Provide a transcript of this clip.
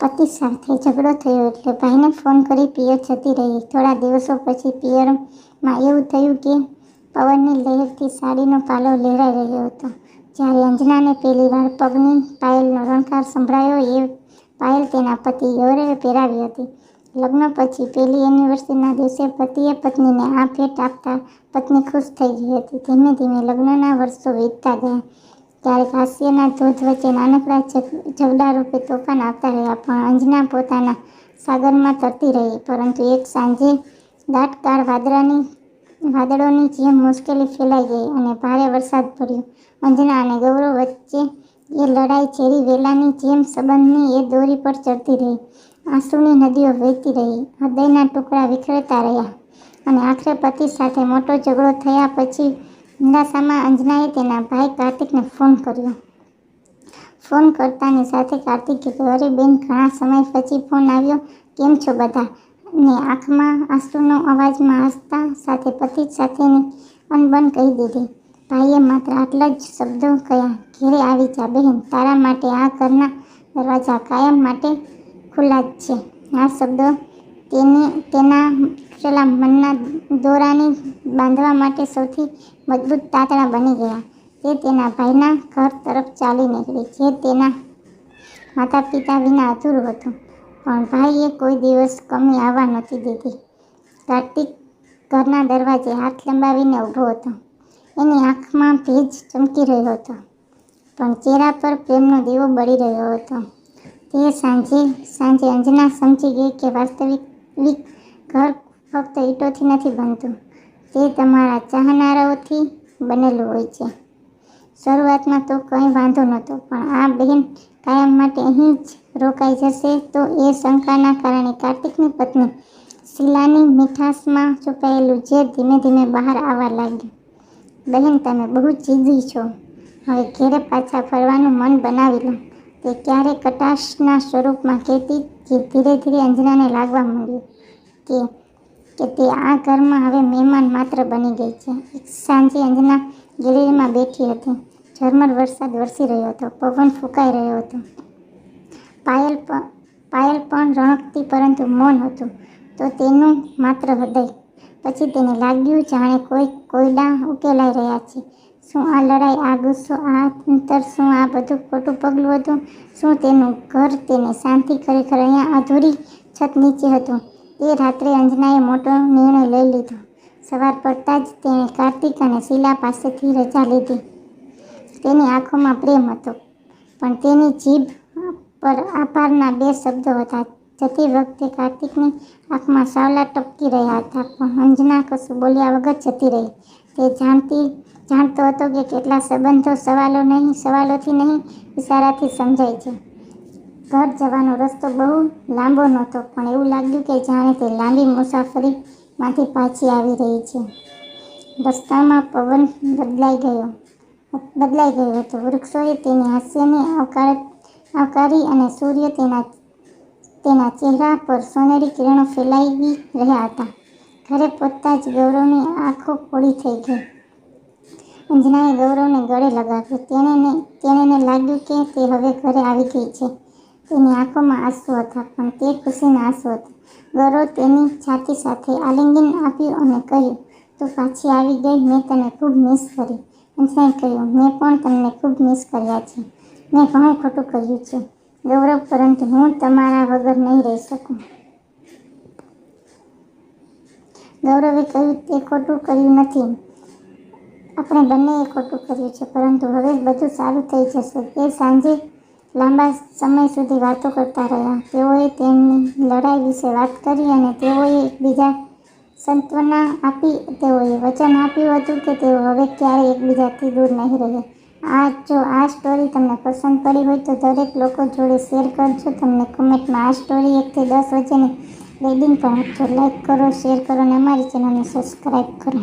પતિ સાથે ઝઘડો થયો એટલે ભાઈને ફોન કરી પિયર જતી રહી. થોડા દિવસો પછી પિયરમાં એવું થયું કે પવનની લહેરથી સાડીનો પાલો લહેરાઈ રહ્યો હતો. જ્યારે અંજનાને પહેલીવાર પગની પાયલનો રણકાર સંભળાયો એ પાયલ તેના પતિ ગૌરવે પહેરાવી હતી. લગ્ન પછી પહેલી એનિવર્સરીના દિવસે પતિએ પત્નીને આ ભેટ આપતા પત્ની ખુશ થઈ ગઈ હતી. ધીમે ધીમે લગ્નના વર્ષો વીતતા ગયા. ક્યારેક હાસ્યના ધોધ વચ્ચે નાનકડા ઝઘડારૂપે તોફાન આવતા રહ્યા, પણ અંજના પોતાના સાગરમાં તરતી રહી. પરંતુ એક સાંજે દાટકાળ વાદળોની જેમ મુશ્કેલી ફેલાઈ ગઈ અને ભારે વરસાદ પડ્યો. અંજના અને ગૌરવ વચ્ચે એ લડાઈ ઝેરી વેલાની જેમ સંબંધની એ દોરી પર ચડતી રહી. આંસુની નદીઓ વહેતી રહી, હૃદયના ટુકડા વિખરતા રહ્યા અને આખરે પતિ સાથે મોટો ઝઘડો થયા પછી નિરાશામાં અંજનાએ તેના ભાઈ કાર્તિકને ફોન કર્યો. ફોન કરતાની સાથે કાર્તિકે કહ્યું, અરે બેન, ઘણા સમય પછી ફોન આવ્યો, કેમ છો બધા? ને આંખમાં આંસુનો અવાજમાં હસતા સાથે પતિ સાથેની અનબન કહી દીધી. ભાઈએ માત્ર આટલા જ શબ્દો કહ્યા, ઘેરે આવી જા બહેન, તારા માટે આ ઘરના દરવાજા કાયમ માટે ખુલ્લા જ છે. આ શબ્દો તેના તૂટેલા મનના દોરાને બાંધવા માટે સૌથી મજબૂત તાતણા બની ગયા. તે તેના ભાઈના ઘર તરફ ચાલી નીકળી, જે તેના માતા પિતા વિના અધૂરું હતું. પણ ભાઈએ કોઈ દિવસ કમી આવવા નહોતી દીધી. કાર્તિક ઘરના દરવાજે હાથ લંબાવીને ઊભો હતો. એની આંખમાં ભેજ ચમકી રહ્યો હતો, પણ ચહેરા પર પ્રેમનો દીવો બળી રહ્યો હતો. તે સાંજે અંજના સમજી ગઈ કે વાસ્તવિક ઘર ફક્ત ઈંટોથી નથી બનતું, તે તમારા ચાહનારાઓથી બનેલું હોય છે. શરૂઆતમાં તો કંઈ વાંધો નહોતો, પણ આ બહેન કાયમ માટે અહીં જ રોકાઈ જશે તો એ શંકાના કારણે કાર્તિકની પત્ની શીલાની મીઠાશમાં છુપાયેલું ઝેર ધીમે ધીમે બહાર આવવા લાગ્યું. બહેન, તમે બહુ જિદ્દી છો, હવે ઘેરે પાછા ફરવાનું મન બનાવી લો, તે ક્યારેક કટાશના સ્વરૂપમાં કહેતી, જે ધીરે ધીરે અંજનાને લાગવા માંડ્યું કે તે આ ઘરમાં હવે મહેમાન માત્ર બની ગઈ છે. એક સાંજે અંજના ગેલેરીમાં બેઠી હતી. ઝરમર વરસાદ વરસી રહ્યો હતો, પવન ફૂંકાઈ રહ્યો હતો. પાયલ પણ રણકતી, પરંતુ મૌન હતું તો તેનું માત્ર હૃદય. પછી તેને લાગ્યું જાણે કોઈ કોયડા ઉકેલાઈ રહ્યા છે. શું આ લડાઈ, આ ગુસ્સો, આ અંતર, શું આ બધું ખોટું પગલું હતું? શું તેનું ઘર, તેની શાંતિ ખરેખર અહીંયા અધૂરી છત નીચે હતું? તે રાત્રે અંજનાએ મોટો નિર્ણય લઈ લીધો. સવાર પડતાં જ તેણે કાર્તિક અને શીલા પાસેથી રજા લીધી. તેની આંખોમાં પ્રેમ હતો, પણ તેની જીભ પર આભારના 2 શબ્દો હતા. જતી વખતે કાર્તિકની આંખમાં સાવલા ટપકી રહ્યા હતા, પણ અંજના કશું બોલ્યા વગર જતી રહી. તે જાણતો હતો કે કેટલા સંબંધો સવાલોથી નહીં, ઇશારાથી સમજાય છે. ઘર જવાનો રસ્તો બહુ લાંબો નહોતો, પણ એવું લાગ્યું કે જાણે તે લાંબી મુસાફરીમાંથી પાછી આવી રહી છે. રસ્તામાં પવન બદલાઈ ગયો હતો. વૃક્ષોએ તેની હાસ્યને આવકારી અને સૂર્ય તેના ચહેરા પર સોનેરી કિરણો ફેલાવી રહ્યા હતા. ઘરે પહોંચતા જ ગૌરવની આંખો પોળી થઈ ગઈ. અંજનાએ ગૌરવને ગળે લગાવ્યો. તેણીને લાગ્યું કે તે હવે ઘરે આવી ગઈ છે. તેની આંખોમાં આંસુ હતા, પણ તે ખુશીના આંસુ હતા. ગૌરવ તેની છાતી સાથે આલિંગન આપ્યું અને કહ્યું, તું પાછી આવી ગઈ, મેં તને ખૂબ મિસ કરી. અંજનાએ કહ્યું, મેં પણ તમને ખૂબ મિસ કર્યા છે. મેં ઘણું ખોટું કર્યું છે ગૌરવ, પરંતુ હું તમારા વગર નહીં રહી શકું. ગૌરવે કહ્યું, તે ખોટું કર્યું નથી, આપણે બંનેએ ખોટું કર્યું છે, પરંતુ હવે બધું સારું થઈ જશે. તે સાંજે લાંબા સમય સુધી વાતો કરતા રહ્યા. તેઓએ તેમની લડાઈ વિશે વાત કરી અને તેઓએ એકબીજા સાંત્વના આપી. તેઓએ વચન આપ્યું હતું કે તેઓ હવે ક્યારેય એકબીજાથી દૂર નહીં રહે. જો આ સ્ટોરી તમને પસંદ પડી હોય તો દરેક લોકો જોડે શેર કરજો. તમને કમેન્ટમાં આ સ્ટોરી 1 થી 10 વચ્ચેની રેટિંગ પણ આપજો. લાઈક કરો, શેર કરો અને અમારી ચેનલને સબસ્ક્રાઈબ કરો.